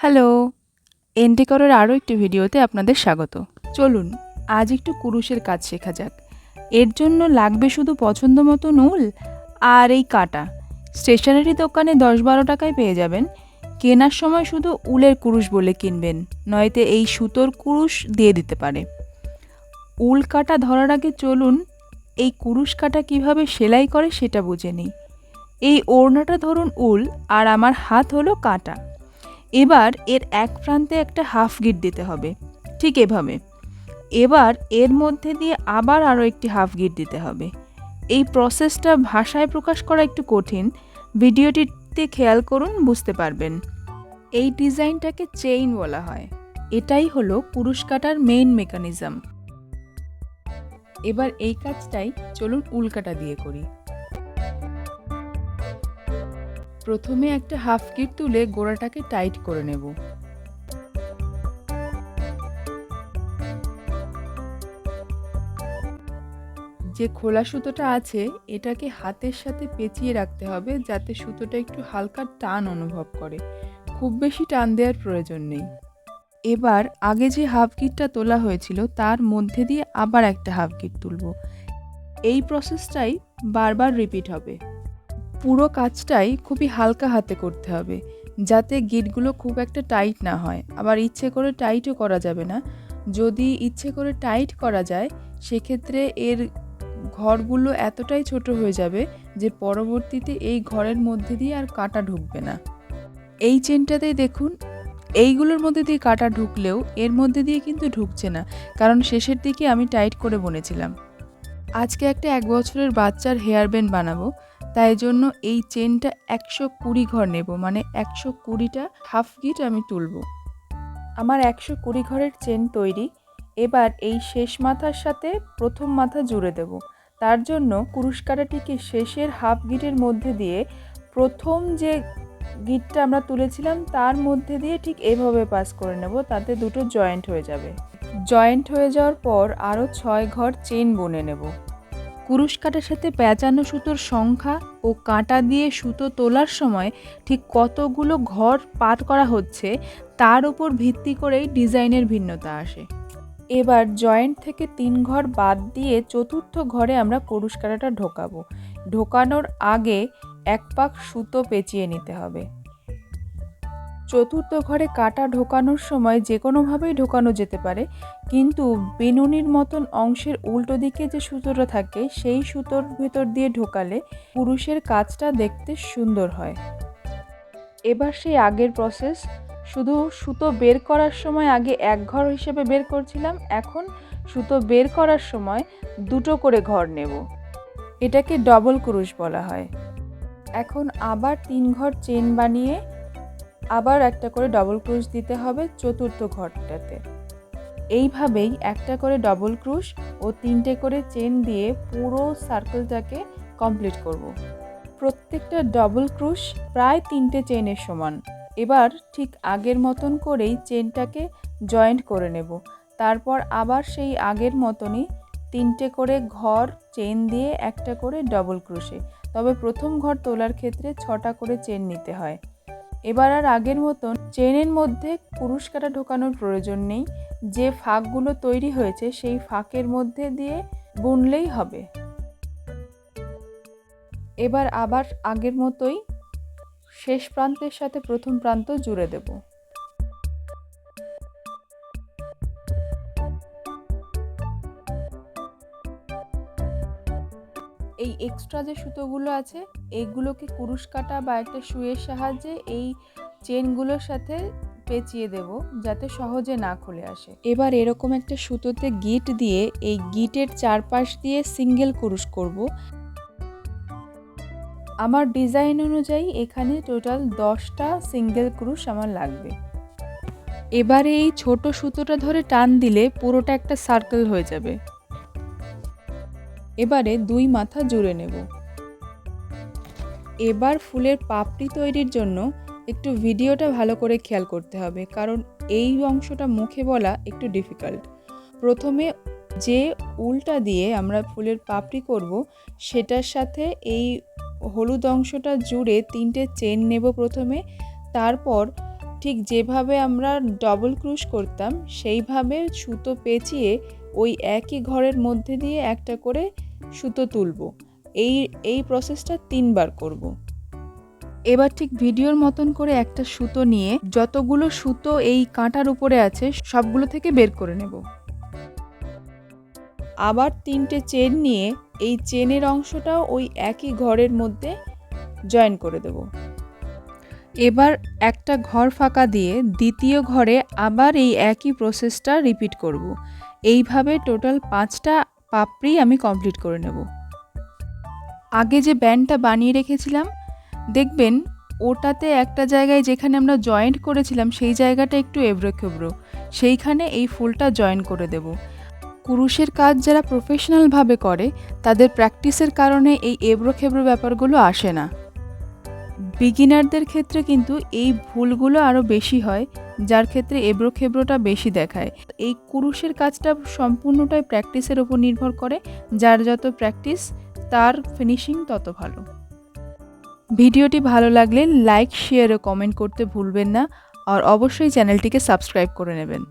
Hello, এন-ডেকরের আরও একটি ভিডিওতে আপনাদের স্বাগত। চলুন আজ একটু কুরুশের কাজ শেখা যাক। এর জন্য লাগবে শুধু পছন্দ মতো উল আর এই কাঁটা। স্টেশনারি দোকানে 10-12 টাকায় পেয়ে যাবেন। কেনার সময় শুধু উলের কুরুশ বলে কিনবেন, নয়তো এই সুতোর কুরুশ দিয়ে দিতে পারে। উল কাটা ধরার আগে চলুন এই কুরুশ কাটা কীভাবে সেলাই করে সেটা বুঝে নিই। এই ওড়নাটা ধরুন উল আর আমার হাত হলো কাঁটা। এবার এর এক প্রান্তে একটা হাফ গিট দিতে হবে, ঠিক এভাবে। এবার এর মধ্যে দিয়ে আবার আরও একটি হাফ গিট দিতে হবে। এই প্রসেসটা ভাষায় প্রকাশ করা একটু কঠিন, ভিডিওটিতে খেয়াল করুন, বুঝতে পারবেন। এই ডিজাইনটাকে চেইন বলা হয়। এটাই হলো কুরুশ কাটার মেইন মেকানিজম। এবার এই কাজটাই চলুন উল কাটা দিয়ে করি। প্রথমে একটা হাফ গিট তুলে গোড়াটাকে টাইট করে নেব। যে খোলা সুতোটা আছে এটাকে হাতের সাথে পেঁচিয়ে রাখতে হবে, যাতে সুতোটা একটু হালকা টান অনুভব করে। খুব বেশি টান দেওয়ার প্রয়োজন নেই। এবার আগে যে হাফ গিটটা তোলা হয়েছিল তার মধ্যে দিয়ে আবার একটা হাফ গিট তুলব। এই প্রসেসটাই বারবার রিপিট হবে। পুরো কাজটাই খুবই হালকা হাতে করতে হবে, যাতে গিটগুলো খুব একটা টাইট না হয়। আবার ইচ্ছে করে টাইটও করা যাবে না। যদি ইচ্ছে করে টাইট করা যায় সেক্ষেত্রে এর ঘরগুলো এতটাই ছোট হয়ে যাবে যে পরবর্তীতে এই ঘরের মধ্যে দিয়ে আর কাঁটা ঢুকবে না। এই চেনটাতেই দেখুন, এইগুলোর মধ্যে দিয়ে কাঁটা ঢুকলেও এর মধ্যে দিয়ে কিন্তু ঢুকছে না, কারণ শেষের দিকে আমি টাইট করে বুনেছিলাম। আজকে একটা 1 বছরের বাচ্চার হেয়ারব্যান্ড বানাবো, তাই জন্য এই চেনটা 120 ঘর নেব, মানে 120টা হাফ গিট আমি তুলব। আমার 120 ঘরের চেন তৈরি। এবার এই শেষ মাথার সাথে প্রথম মাথা জুড়ে দেব। তার জন্য কুরুশ কাঁটাটিকে শেষের হাফ গিটের মধ্যে দিয়ে প্রথম যে গিটটা আমরা তুলেছিলাম তার মধ্যে দিয়ে ঠিক এভাবে পাস করে নেব, তাতে দুটো জয়েন্ট হয়ে যাবে। জয়েন্ট হয়ে যাওয়ার পর আরও 6 ঘর চেন বুনে নেব। কুরুশ কাটার সাথে প্যাঁচানো সুতোর সংখ্যা ও কাঁটা দিয়ে সুতো তোলার সময় ঠিক কতগুলো ঘর পার করা হচ্ছে তার উপর ভিত্তি করেই ডিজাইনের ভিন্নতা আসে। এবার জয়েন্ট থেকে 3 ঘর বাদ দিয়ে চতুর্থ ঘরে আমরা কুরুশ কাটাটা ঢোকাবো। ঢোকানোর আগে এক পাক সুতো পেঁচিয়ে নিতে হবে। চতুর্থ ঘরে কাটা ঢোকানোর সময় যে কোনোভাবেই ঢোকানো যেতে পারে, কিন্তু বেনুনির মতন অংশের উল্টো দিকে যে সুতোটা থাকে সেই সুতোর ভেতর দিয়ে ঢোকালে কুরুশের কাজটা দেখতে সুন্দর হয়। এবার সেই আগের প্রসেস, শুধু সুতো বের করার সময় আগে 1 ঘর হিসেবে বের করছিলাম, এখন সুতো বের করার সময় 2টো করে ঘর নেব। এটাকে ডবল কুরুশ বলা হয়। এখন আবার 3 ঘর চেন বানিয়ে আবার একটা করে ডবল ক্রুশ দিতে হবে চতুর্থ ঘরটাতে। এইভাবেই একটা করে ডবল ক্রুশ ও 3টে করে চেন দিয়ে পুরো সার্কেলটাকে কমপ্লিট করব। প্রত্যেকটা ডবল ক্রুশ প্রায় 3টে চেনের সমান। এবার ঠিক আগের মতন করেই চেনটাকে জয়েন্ট করে নেব। তারপর আবার সেই আগের মতনই 3টে করে ঘর চেন দিয়ে একটা করে ডবল ক্রুশে। তবে প্রথম ঘর তোলার ক্ষেত্রে 6টা করে চেন নিতে হয়। এবার আর আগের মতন চেনের মধ্যে কুরুশ কাটা ঢোকানোর প্রয়োজন নেই। যে ফাঁকগুলো তৈরি হয়েছে সেই ফাঁকের মধ্যে দিয়ে বুনলেই হবে। এবার আবার আগের মতোই শেষ প্রান্তের সাথে প্রথম প্রান্ত জুড়ে দেব। এই এক্সট্রা যে সুতোগুলো আছে এইগুলোকে কুরুশ কাটা বা একটা সুইয়ের সাহায্যে এই চেনগুলোর সাথে পেঁচিয়ে দেব, যাতে সহজে না খুলে আসে। এবার এরকম একটা সুতোতে গিট দিয়ে এই গিটের চারপাশ দিয়ে সিঙ্গেল কুরুশ করব। আমার ডিজাইন অনুযায়ী এখানে টোটাল 10টা সিঙ্গেল কুরুশ আমার লাগবে। এবারে এই ছোট সুতোটা ধরে টান দিলে পুরোটা একটা সার্কেল হয়ে যাবে। এবারে 2 মাথা জুড়ে নেব। এবার ফুলের পাপড়ি তৈরির জন্য একটু ভিডিওটা ভালো করে খেয়াল করতে হবে, কারণ এই অংশটা মুখে বলা একটু ডিফিকাল্ট। প্রথমে যে উলটা দিয়ে আমরা ফুলের পাপড়ি করব সেটার সাথে এই হলুদ অংশটা জুড়ে 3টে চেন নেব প্রথমে। তারপর ঠিক যেভাবে আমরা ডবল ক্রুশ করতাম সেইভাবে সুতো পেঁচিয়ে ওই একই ঘরের মধ্যে দিয়ে একটা করে সুতো তুলব। এই প্রসেসটা 3 বার করব। এবার ঠিক ভিডিওর মতন করে একটা সুতো নিয়ে যতগুলো সুতো এই কাঁটার উপরে আছে সবগুলো থেকে বের করে নেব। আবার 3টে চেন নিয়ে এই চেনের অংশটাও ওই একই ঘরের মধ্যে জয়েন করে দেব। এবার একটা ঘর ফাঁকা দিয়ে দ্বিতীয় ঘরে আবার এই একই প্রসেসটা রিপিট করব। এইভাবে টোটাল 5টা পাপড়ি আমি কমপ্লিট করে নেব। আগে যে ব্যান্ডটা বানিয়ে রেখেছিলাম দেখবেন ওটাতে একটা জায়গায় যেখানে আমরা জয়েন্ট করেছিলাম সেই জায়গাটা একটু এবড়ো-খেবড়ো, সেইখানে এই ফুলটা জয়েন করে দেব। কুরুশের কাজ যারা প্রফেশনালভাবে করে তাদের প্র্যাকটিসের কারণে এই এবড়ো-খেবড়ো ব্যাপারগুলো আসে না। বিগিনারদের ক্ষেত্রে কিন্তু এই ভুলগুলো আরও বেশি হয়, যার ক্ষেত্রে এবড়ো-খেবড়োটা বেশি দেখায়। এই কুরুশের কাজটা সম্পূর্ণটাই প্র্যাকটিসের ওপর নির্ভর করে, যার যত প্র্যাকটিস তার ফিনিশিং তত ভালো। ভিডিওটি ভালো লাগলে লাইক, শেয়ার ও কমেন্ট করতে ভুলবেন না, আর অবশ্যই চ্যানেলটিকে সাবস্ক্রাইব করে নেবেন।